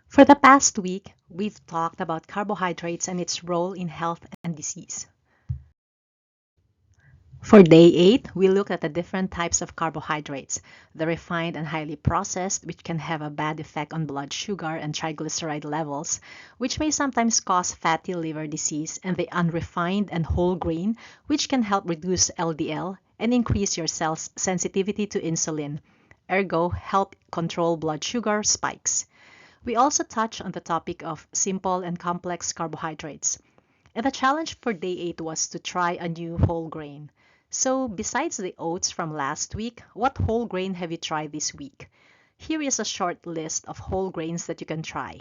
For the past week, we've talked about carbohydrates and its role in health and disease. For day 8, we looked at the different types of carbohydrates, the refined and highly processed, which can have a bad effect on blood sugar and triglyceride levels, which may sometimes cause fatty liver disease, and the unrefined and whole grain, which can help reduce LDL and increase your cell's sensitivity to insulin, ergo help control blood sugar spikes. We also touched on the topic of simple and complex carbohydrates. And the challenge for day 8 was to try a new whole grain. So, besides the oats from last week, what whole grain have you tried this week? Here is a short list of whole grains that you can try.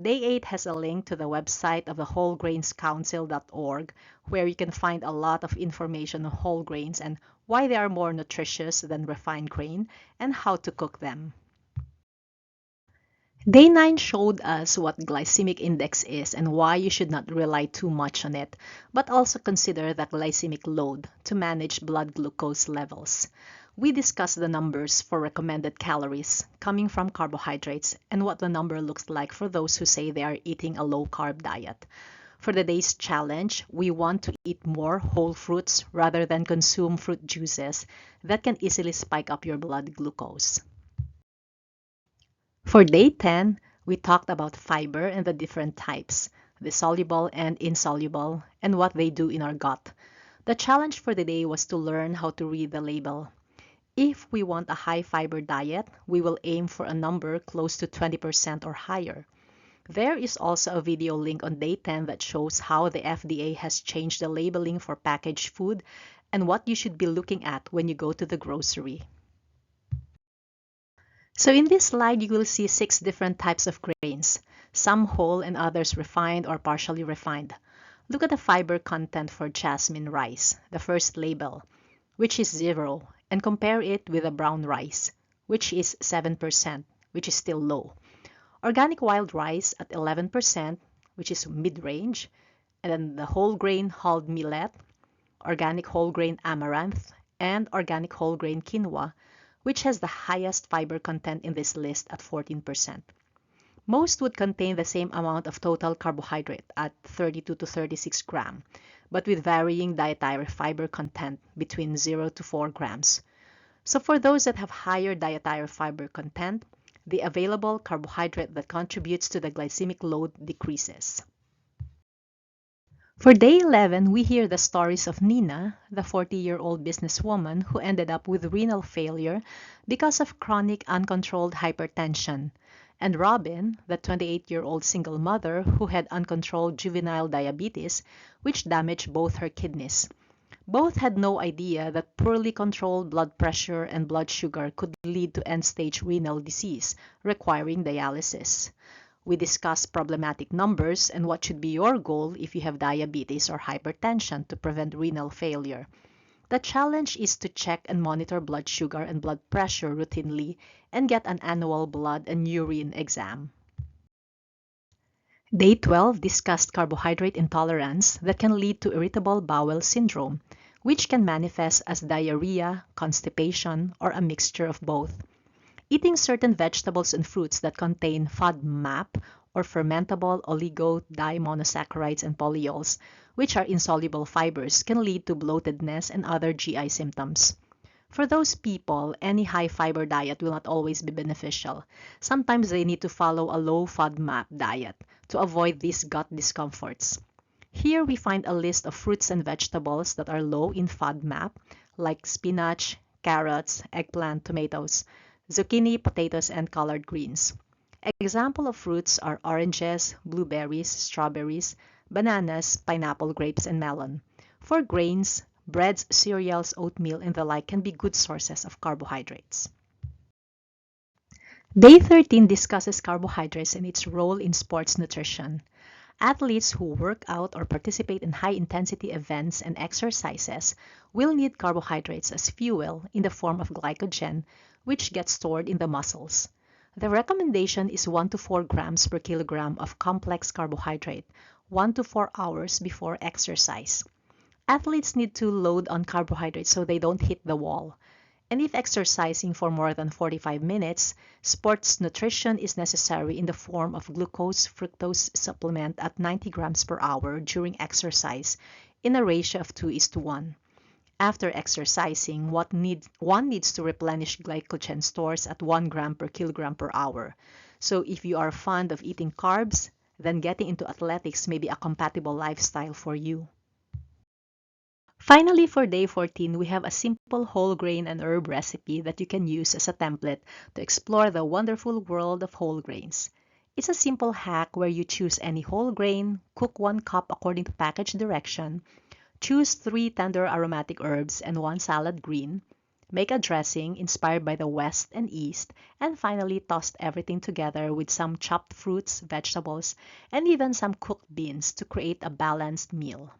Day 8 has a link to the website of the wholegrainscouncil.org, where you can find a lot of information on whole grains and why they are more nutritious than refined grain and how to cook them. Day 9 showed us what glycemic index is and why you should not rely too much on it, but also consider the glycemic load to manage blood glucose levels. We discussed the numbers for recommended calories coming from carbohydrates and what the number looks like for those who say they are eating a low-carb diet. For the day's challenge, we want to eat more whole fruits rather than consume fruit juices that can easily spike up your blood glucose. For day 10, we talked about fiber and the different types, the soluble and insoluble, and what they do in our gut. The challenge for the day was to learn how to read the label. If we want a high fiber diet, we will aim for a number close to 20% or higher. There is also a video link on day 10 that shows how the FDA has changed the labeling for packaged food and what you should be looking at when you go to the grocery. So in this slide, you will see 6 different types of grains, some whole and others refined or partially refined. Look at the fiber content for jasmine rice, the first label, which is 0, and compare it with the brown rice, which is 7%, which is still low. Organic wild rice at 11%, which is mid-range, and then the whole grain hulled millet, organic whole grain amaranth, and organic whole grain quinoa, which has the highest fiber content in this list at 14%. Most would contain the same amount of total carbohydrate at 32 to 36 grams, but with varying dietary fiber content between 0 to 4 grams. So for those that have higher dietary fiber content, the available carbohydrate that contributes to the glycemic load decreases. For day 11, we hear the stories of Nina, the 40-year-old businesswoman who ended up with renal failure because of chronic uncontrolled hypertension, and Robin, the 28-year-old single mother who had uncontrolled juvenile diabetes, which damaged both her kidneys. Both had no idea that poorly controlled blood pressure and blood sugar could lead to end-stage renal disease, requiring dialysis. We discussed problematic numbers and what should be your goal if you have diabetes or hypertension to prevent renal failure. The challenge is to check and monitor blood sugar and blood pressure routinely and get an annual blood and urine exam. Day 12 discussed carbohydrate intolerance that can lead to irritable bowel syndrome, which can manifest as diarrhea, constipation, or a mixture of both. Eating certain vegetables and fruits that contain FODMAP or fermentable oligo-dimonosaccharides and polyols, which are insoluble fibers, can lead to bloatedness and other GI symptoms. For those people, any high-fiber diet will not always be beneficial. Sometimes they need to follow a low FODMAP diet to avoid these gut discomforts. Here we find a list of fruits and vegetables that are low in FODMAP, like spinach, carrots, eggplant, tomatoes, zucchini, potatoes, and collard greens. Examples of fruits are oranges, blueberries, strawberries, bananas, pineapple, grapes, and melon. For grains, breads, cereals, oatmeal, and the like can be good sources of carbohydrates. Day 13 discusses carbohydrates and its role in sports nutrition. Athletes who work out or participate in high-intensity events and exercises will need carbohydrates as fuel in the form of glycogen, which gets stored in the muscles. The recommendation is 1 to 4 grams per kilogram of complex carbohydrate, 1 to 4 hours before exercise. Athletes need to load on carbohydrates so they don't hit the wall. And if exercising for more than 45 minutes, sports nutrition is necessary in the form of glucose fructose supplement at 90 grams per hour during exercise in a ratio of 2 is to 1. After exercising, one needs to replenish glycogen stores at 1 gram per kilogram per hour. So if you are fond of eating carbs, then getting into athletics may be a compatible lifestyle for you. Finally, for day 14, we have a simple whole grain and herb recipe that you can use as a template to explore the wonderful world of whole grains. It's a simple hack where you choose any whole grain, cook 1 cup according to package direction, choose 3 tender aromatic herbs and 1 salad green, make a dressing inspired by the West and East, and finally toss everything together with some chopped fruits, vegetables, and even some cooked beans to create a balanced meal.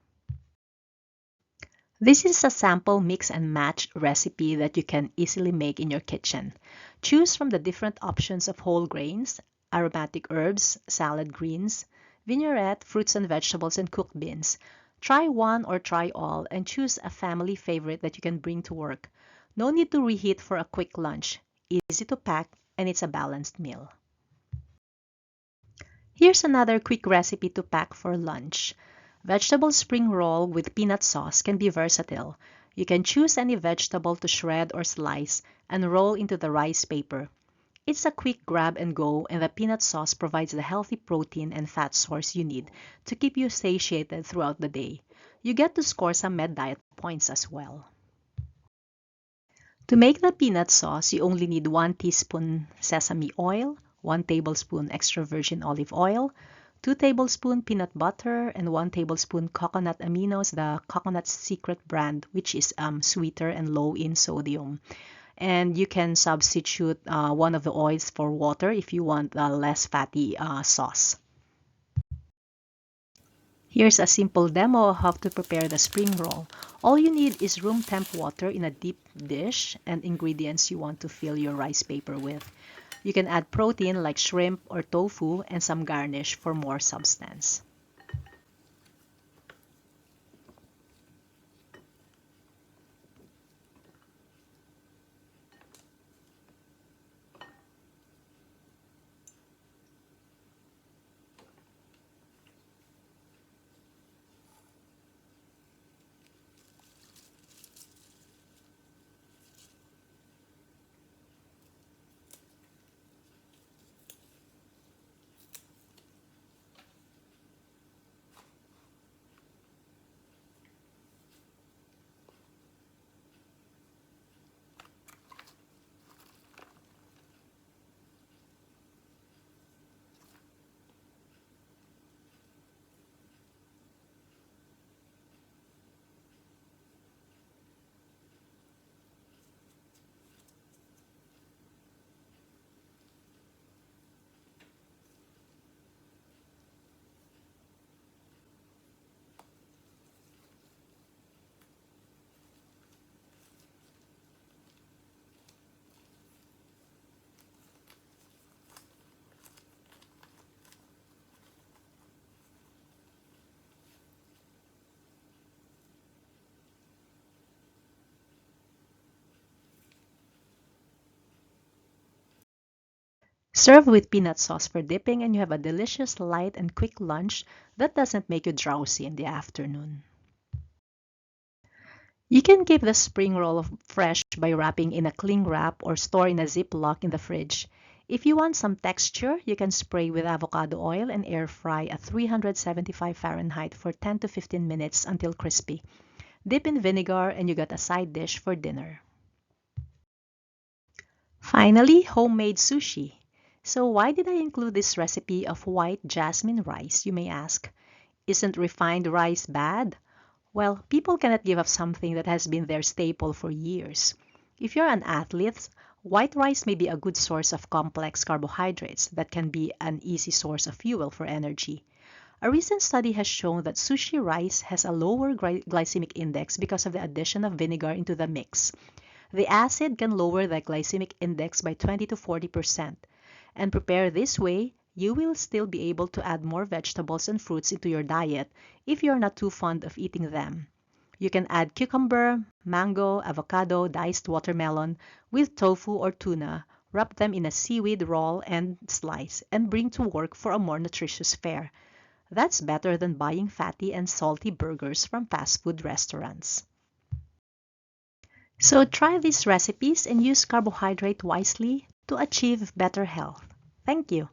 This is a sample mix and match recipe that you can easily make in your kitchen. Choose from the different options of whole grains, aromatic herbs, salad greens, vinaigrette, fruits and vegetables, and cooked beans. Try one or try all and choose a family favorite that you can bring to work. No need to reheat for a quick lunch. Easy to pack and it's a balanced meal. Here's another quick recipe to pack for lunch. Vegetable spring roll with peanut sauce can be versatile. You can choose any vegetable to shred or slice and roll into the rice paper. It's a quick grab and go, and the peanut sauce provides the healthy protein and fat source you need to keep you satiated throughout the day. You get to score some med diet points as well. To make the peanut sauce, you only need 1 teaspoon sesame oil, 1 tablespoon extra virgin olive oil, 2 tablespoon peanut butter, and 1 tablespoon coconut aminos, the Coconut Secret brand, which is sweeter and low in sodium. And you can substitute one of the oils for water if you want a less fatty sauce. Here's a simple demo of how to prepare the spring roll. All you need is room temp water in a deep dish and ingredients you want to fill your rice paper with. You can add protein like shrimp or tofu and some garnish for more substance. Serve with peanut sauce for dipping and you have a delicious light and quick lunch that doesn't make you drowsy in the afternoon. You can keep the spring roll fresh by wrapping in a cling wrap or store in a Ziploc in the fridge. If you want some texture, you can spray with avocado oil and air fry at 375 Fahrenheit for 10 to 15 minutes until crispy. Dip in vinegar and you got a side dish for dinner. Finally, homemade sushi. So why did I include this recipe of white jasmine rice, you may ask? Isn't refined rice bad? Well, people cannot give up something that has been their staple for years. If you're an athlete, white rice may be a good source of complex carbohydrates that can be an easy source of fuel for energy. A recent study has shown that sushi rice has a lower glycemic index because of the addition of vinegar into the mix. The acid can lower the glycemic index by 20 to 40%. And prepared this way, you will still be able to add more vegetables and fruits into your diet if you're not too fond of eating them. You can add cucumber, mango, avocado, diced watermelon with tofu or tuna, wrap them in a seaweed roll and slice, and bring to work for a more nutritious fare. That's better than buying fatty and salty burgers from fast food restaurants. So try these recipes and use carbohydrate wisely to achieve better health. Thank you.